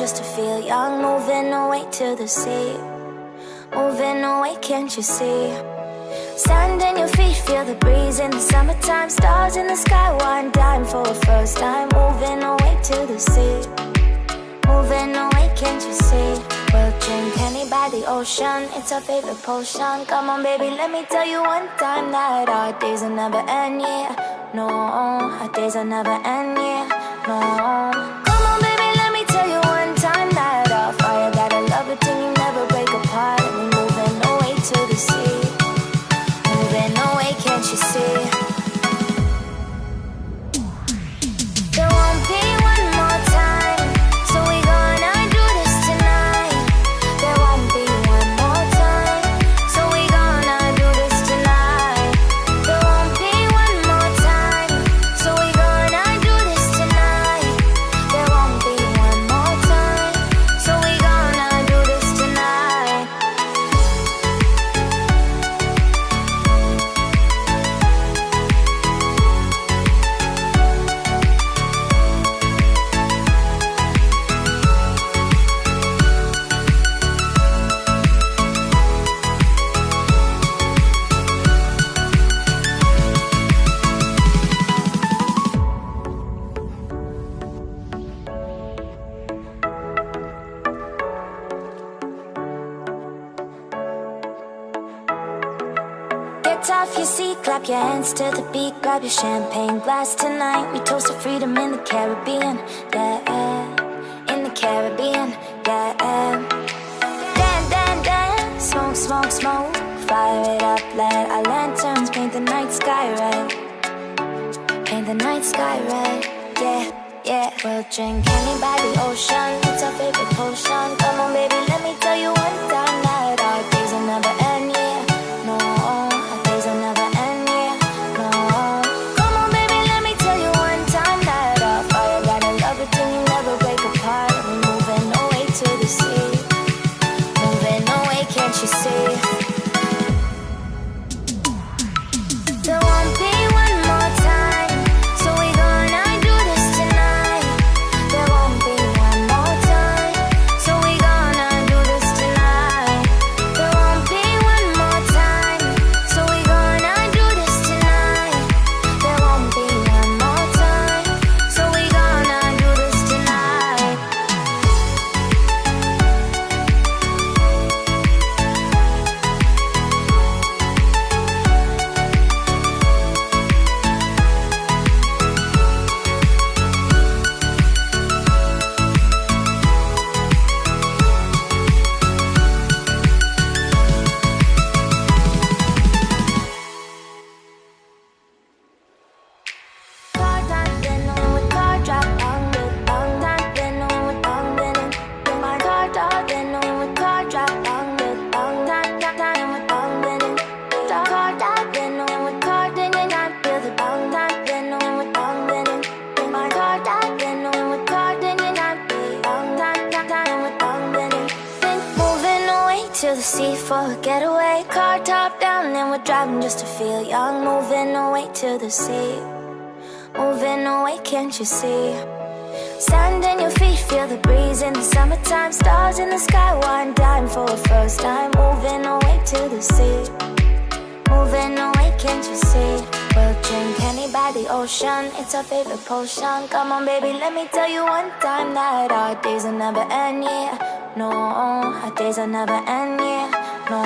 just to feel young. Moving away to the sea. Moving away, can't you see? Sand in your feet, feel the breeze in the summertime. Stars in the sky, one dime for a first time. Moving away to the sea. Moving away, can't you see? We'll drink honey by the ocean, it's our favorite potion. Come on baby, let me tell you one time that our days will never end, yeah. No, our days will never end, yeah. No. Come on baby, let me tell you one time that our fire got a love it till you never break apart. And we're moving away to the sea. Moving away, can't you see? There won't be one more time, so we gonna do this tonight. There won't be one more time, so we gonna do this tonight. There won't be one more time, so we gonna do this tonight. There won't be one more time, so we gonna do this tonight. Get off your seat, clap your hands to the beat. Grab your champagne glass tonight. We toast to freedom in the Caribbean, yeah. In the Caribbean, yeah. Dance, dance, dance, smoke, smoke, smoke. Fire it up, let our lanterns paint the night sky red. Paint the night sky red, yeah, yeah. We'll drink honey by the ocean, it's our favorite potion. Come on baby, let me tell you one time that our days will never end, yeah. No, our days will never end, yeah. No. Come on baby, let me tell you one time that our fire got a love it till you never break apart. We're moving away to the sea. Moving away, can't you see? There won't be one more time, so we gonna do this tonight. There won't be one more time, so we gonna do this tonight. There won't be one more time, so we gonna do this tonight. There won't be one more time, so we gonna do this tonight. To the sea for a getaway, car top down and we're driving just to feel young. Moving away to the sea. Moving away, can't you see? Sand in your feet, feel the breeze in the summertime. Stars in the sky, one dime for a first time. Moving away to the sea. Moving away, can't you see? We'll drink honey by the ocean, it's our favorite potion. Come on baby, let me tell you one time that our days will never end, yeah. No, our days will never end, yeah. No.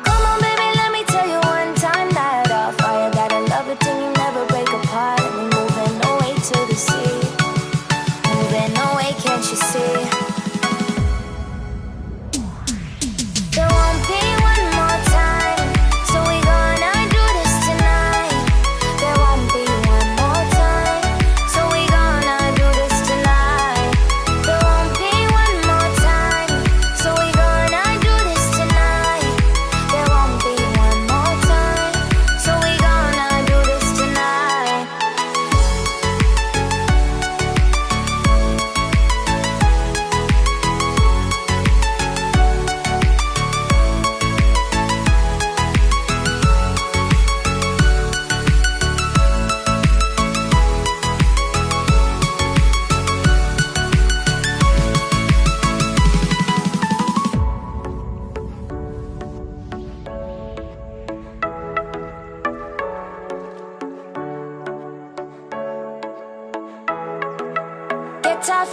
Come on baby, let me tell you one time that our fire got a love it till you never break apart. And we're moving away to the sea. Moving away, can't you see? There won't be one more time, so we gonna do this tonight. There won't be one more time, so we gonna do this tonight. There won't be one more time, so we gonna do this tonight.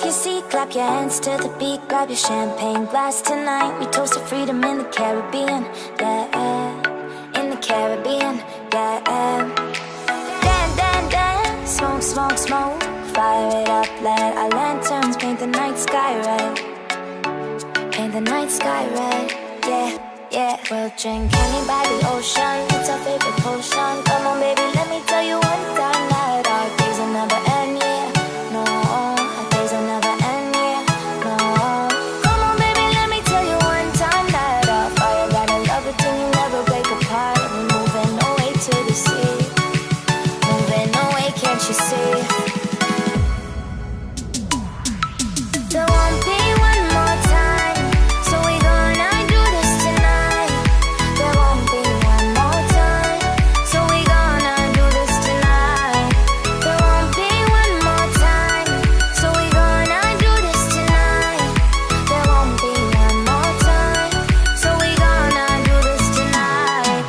your seat, clap your hands to the beat, grab your champagne glass tonight. We toast to freedom in the Caribbean, yeah, in the Caribbean, yeah. Dan, dan, dan, smoke, smoke, smoke, fire it up, let our lanterns paint the night sky red, paint the night sky red, yeah, yeah. We'll drink honey by the ocean, it's our favorite potion. Come on baby, let me tell you one time that our days will never end, yeah. No, our days will never end, yeah. No. Come on baby, let me tell you one time that our fire got a love it till you never break apart. We're moving away to the sea, moving away, can't you see? There won't be one more time, so we gonna do this tonight. There won't be one more time, so we gonna do this tonight. There won't be one more time, so we gonna do this tonight. There won't be one more time, so we gonna do this tonight.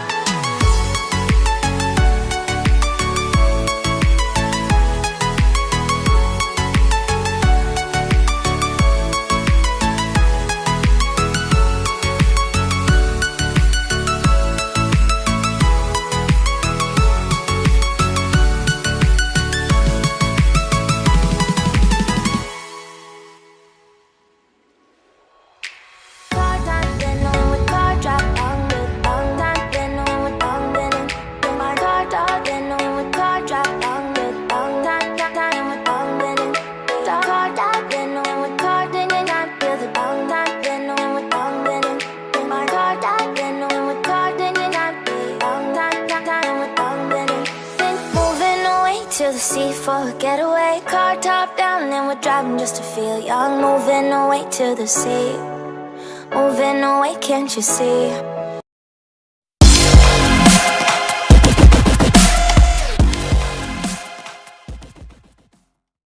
Car time, then on with car drop, on with on time, then on with on then. Then my car top, then on with car drop, on with on time, time with on then. Car top, then on with car, then I feel the on time, then on with on then. Then my car top, then on with car, then I feel on time, time with on then. Then moving away to the sea for a getaway. Car top down, then we're driving just to feel young. Moving away to the sea, moving away, can't you see?